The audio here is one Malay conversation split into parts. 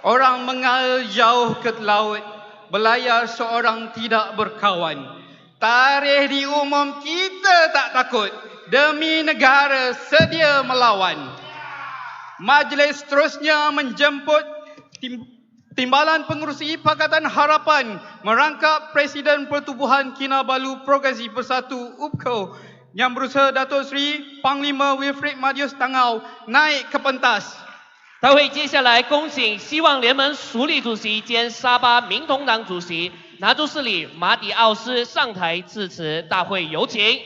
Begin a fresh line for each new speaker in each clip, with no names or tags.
Orang mengalir jauh ke laut, berlayar seorang tidak berkawan. Tarikh diumum kita tak takut, demi negara sedia melawan. Majlis seterusnya menjemput Timbalan Pengerusi Pakatan Harapan merangkap Presiden Pertubuhan Kinabalu Progresif Bersatu UPKO yang berusaha Datuk Seri Panglima Wilfred Madius Tangau naik ke pentas.
他会接下来恭请希望联盟署理主席兼沙巴民同党主席拿督斯里马迪奥斯上台致辞，大会有请。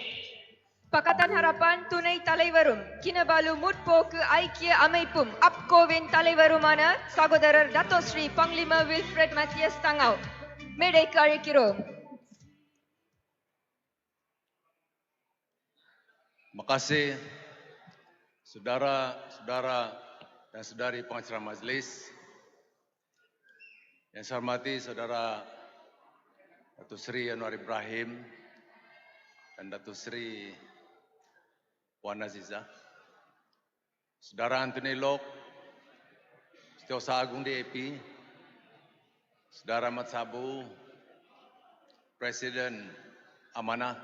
Pakatan Harapan Tunai Talaivarum Kinabalu Mutpo ke Aikia Amaipum Apkovin Talaivarumana Sagodara Datuk Seri Panglima Wilfred Matias Tangau. Medai Karikiro.
Terima kasih saudara-saudara dan saudari pengacara majlis. Yang saya hormati saudara Datuk Seri Anwar Ibrahim dan Datuk Seri Puan Aziza. Saudara Anthony Lok, Setiausaha Agung DAP, Saudara Ahmad Sabu, Presiden Amanah,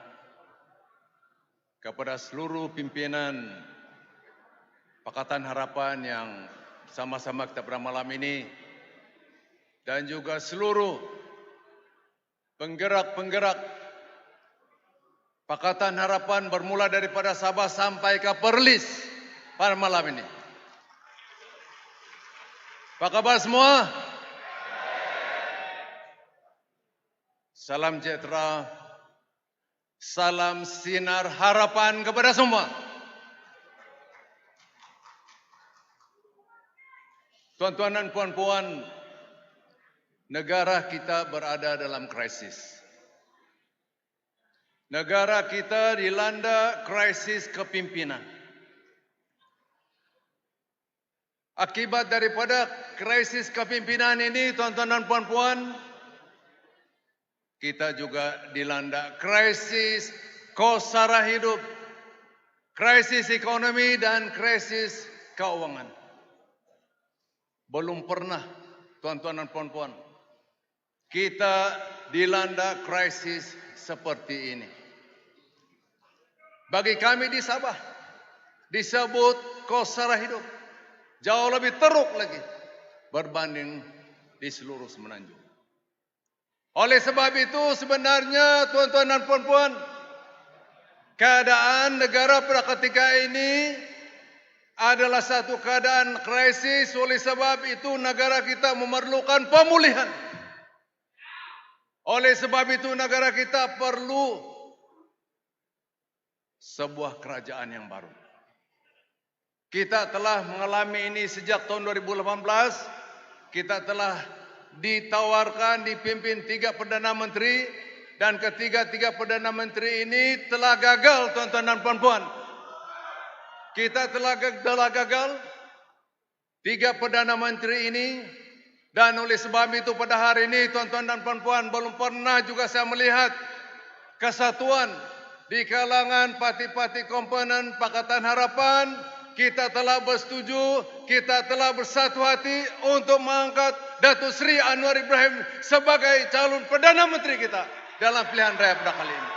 kepada seluruh pimpinan Pakatan Harapan yang sama-sama kita pada malam ini dan juga seluruh penggerak-penggerak Pakatan Harapan bermula daripada Sabah sampai ke Perlis pada malam ini. Apa kabar semua? Salam sejahtera, salam sinar harapan kepada semua. Tuan-tuan dan puan-puan, negara kita berada dalam krisis. Negara kita dilanda krisis kepimpinan. Akibat daripada krisis kepimpinan ini, tuan-tuan dan puan-puan, kita juga dilanda krisis kos sara hidup, krisis ekonomi dan krisis keuangan. Belum pernah, tuan-tuan dan puan-puan, kita dilanda krisis seperti ini. Bagi kami di Sabah, disebut kos sara hidup jauh lebih teruk lagi berbanding di seluruh Semenanjung. Oleh sebab itu sebenarnya tuan-tuan dan puan-puan, keadaan negara pada ketika ini adalah satu keadaan krisis. Oleh sebab itu negara kita memerlukan pemulihan. Oleh sebab itu negara kita perlu sebuah kerajaan yang baru. Kita telah mengalami ini sejak tahun 2018. Kita telah ditawarkan dipimpin 3 Perdana Menteri dan ketiga-tiga Perdana Menteri ini telah gagal, tuan-tuan dan puan-puan. Kita telah gagal 3 Perdana Menteri ini dan oleh sebab itu pada hari ini tuan-tuan dan puan-puan belum pernah juga saya melihat kesatuan di kalangan parti-parti komponen Pakatan Harapan. Kita telah bersetuju, kita telah bersatu hati untuk mengangkat Datuk Seri Anwar Ibrahim sebagai calon Perdana Menteri kita dalam pilihan raya pada kali ini.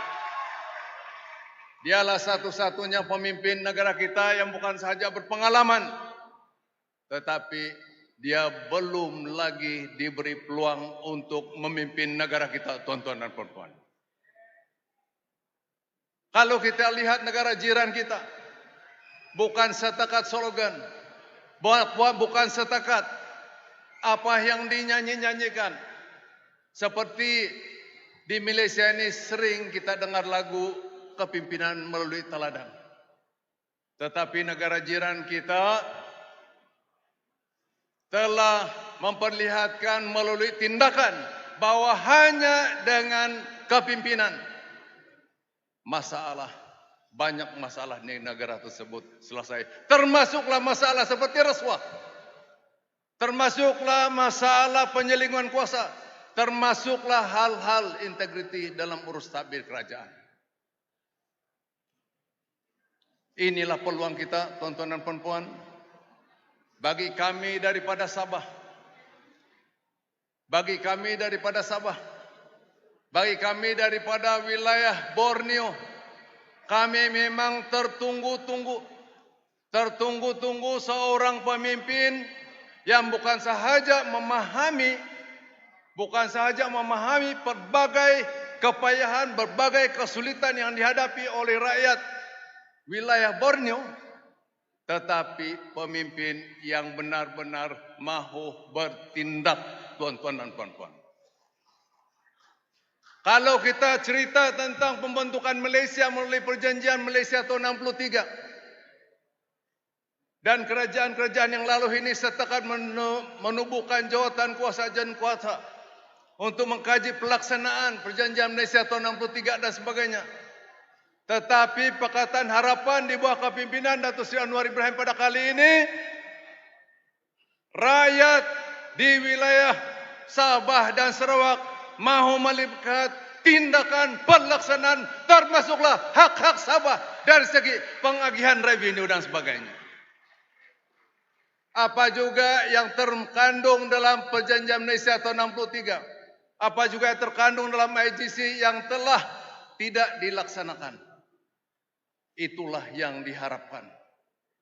Dialah satu-satunya pemimpin negara kita yang bukan sahaja berpengalaman, tetapi dia belum lagi diberi peluang untuk memimpin negara kita, tuan-tuan dan puan-puan. Kalau kita lihat negara jiran kita, bukan setakat slogan, bukan setakat apa yang dinyanyi-nyanyikan. Seperti di Malaysia ini sering kita dengar lagu kepimpinan melalui teladan. Tetapi negara jiran kita telah memperlihatkan melalui tindakan bahwa hanya dengan kepimpinan banyak masalah di negara tersebut selesai. Termasuklah masalah seperti rasuah. Termasuklah masalah penyelingkuhan kuasa. Termasuklah hal-hal integriti dalam urus tabir kerajaan. Inilah peluang kita, tuan-tuan dan puan-puan. Bagi kami daripada Sabah, bagi kami daripada Sabah, bagi kami daripada wilayah Borneo, kami memang tertunggu-tunggu seorang pemimpin yang bukan sahaja memahami berbagai kepayahan, berbagai kesulitan yang dihadapi oleh rakyat wilayah Borneo, tetapi pemimpin yang benar-benar mahu bertindak, tuan-tuan dan puan-puan. Kalau kita cerita tentang pembentukan Malaysia melalui perjanjian Malaysia tahun 63 dan kerajaan-kerajaan yang lalu ini sertakan menubuhkan jawatan kuasa untuk mengkaji pelaksanaan perjanjian Malaysia tahun 63 dan sebagainya. Tetapi Pakatan Harapan di bawah kepimpinan Datuk Seri Anwar Ibrahim pada kali ini, rakyat di wilayah Sabah dan Sarawak mahu melihat tindakan pelaksanaan termasuklah hak-hak Sabah dari segi pengagihan revenue dan sebagainya. Apa juga yang terkandung dalam perjanjian Malaysia tahun 63, apa juga yang terkandung dalam IGC yang telah tidak dilaksanakan. Itulah yang diharapkan.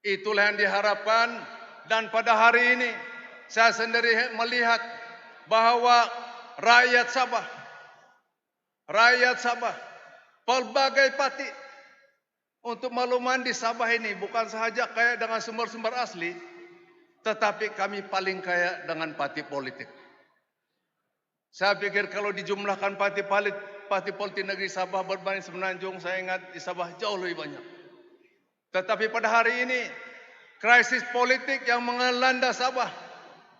Itulah yang diharapkan, dan pada hari ini saya sendiri melihat bahawa rakyat Sabah, pelbagai parti, untuk makluman di Sabah ini bukan sahaja kaya dengan sumber-sumber asli, tetapi kami paling kaya dengan parti politik. Saya pikir kalau dijumlahkan parti politik negeri Sabah berbanding Semenanjung, saya ingat di Sabah jauh lebih banyak. Tetapi pada hari ini, krisis politik yang melanda Sabah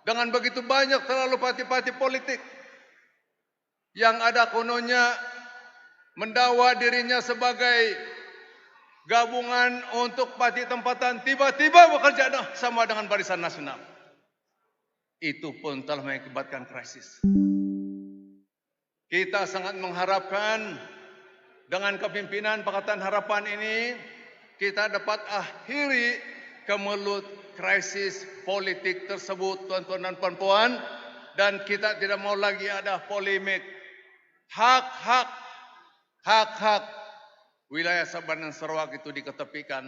dengan begitu banyak terlalu parti-parti politik yang ada kononnya mendakwa dirinya sebagai gabungan untuk parti tempatan, tiba-tiba bekerja sama dengan Barisan Nasional. Itu pun telah mengakibatkan krisis. Kita sangat mengharapkan dengan kepimpinan Pakatan Harapan ini, kita dapat akhiri kemelut krisis politik tersebut, tuan-tuan dan puan-puan, dan kita tidak mau lagi ada polemik hak-hak wilayah Sabah dan Sarawak itu diketepikan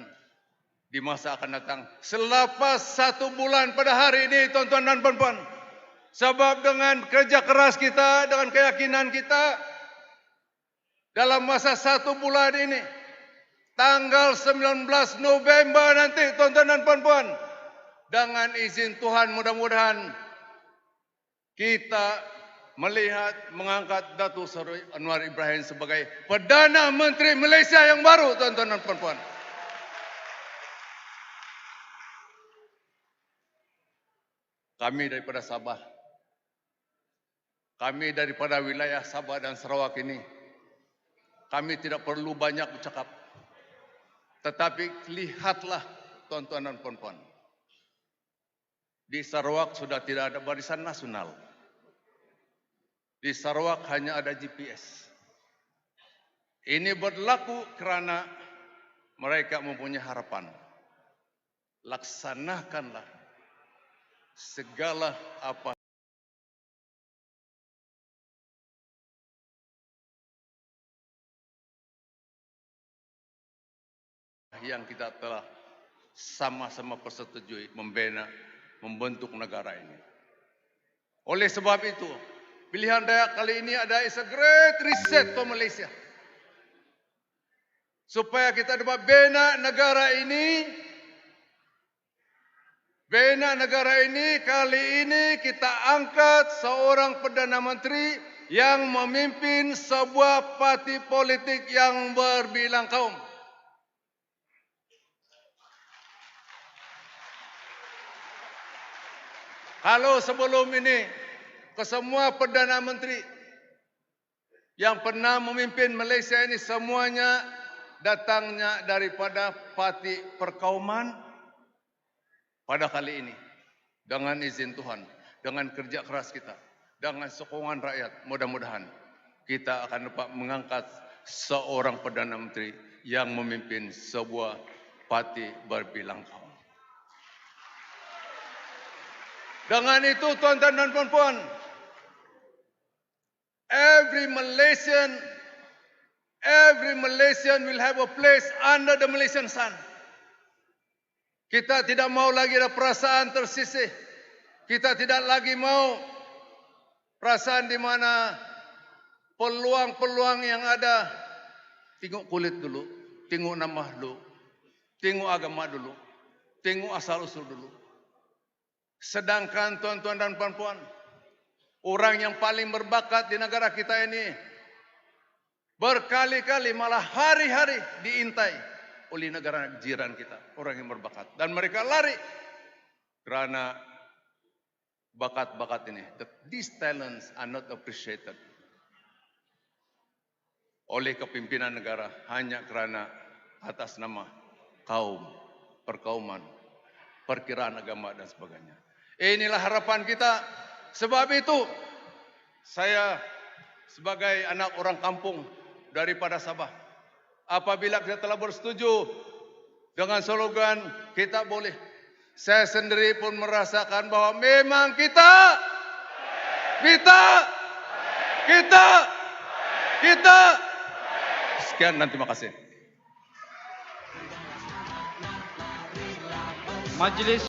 di masa akan datang. Selepas 1 bulan pada hari ini, tuan-tuan dan puan-puan, sebab dengan kerja keras kita, dengan keyakinan kita, dalam masa 1 bulan ini, tanggal 19 November nanti, tuan-tuan dan puan-puan, dengan izin Tuhan mudah-mudahan kita melihat mengangkat Datuk Seri Anwar Ibrahim sebagai Perdana Menteri Malaysia yang baru, tuan-tuan dan puan-puan. Kami daripada Sabah, kami daripada wilayah Sabah dan Sarawak ini, kami tidak perlu banyak bercakap. Tetapi lihatlah, tuan-tuan dan puan-puan, di Sarawak sudah tidak ada Barisan Nasional. Di Sarawak hanya ada GPS. Ini berlaku kerana mereka mempunyai harapan. Laksanakanlah segala apa yang kita telah sama-sama persetujui membentuk negara ini. Oleh sebab itu, pilihan raya kali ini ada is a great reset for Malaysia. Supaya kita dapat bina negara ini. Kali ini kita angkat seorang Perdana Menteri yang memimpin sebuah parti politik yang berbilang kaum. Kalau sebelum ini, kesemua Perdana Menteri yang pernah memimpin Malaysia ini semuanya datangnya daripada parti perkauman. Pada kali ini, dengan izin Tuhan, dengan kerja keras kita, dengan sokongan rakyat, mudah-mudahan kita akan dapat mengangkat seorang Perdana Menteri yang memimpin sebuah parti berbilang kaum. Dengan itu, tuan-tuan dan puan-puan, every Malaysian will have a place under the Malaysian sun. Kita tidak mau lagi ada perasaan tersisih. Kita tidak lagi mau perasaan di mana peluang-peluang yang ada, tengok kulit dulu, tengok nama dulu, tengok agama dulu, tengok asal-usul dulu. Sedangkan tuan-tuan dan puan-puan, orang yang paling berbakat di negara kita ini berkali-kali malah hari-hari diintai oleh negara jiran kita, orang yang berbakat. Dan mereka lari kerana bakat-bakat ini. These talents are not appreciated oleh kepimpinan negara hanya kerana atas nama kaum, perkauman, perkiraan agama dan sebagainya. Inilah harapan kita. Sebab itu saya sebagai anak orang kampung daripada Sabah, apabila kita telah bersetuju dengan slogan kita boleh, saya sendiri pun merasakan bahwa memang kita sekian dan terima kasih.
Majlis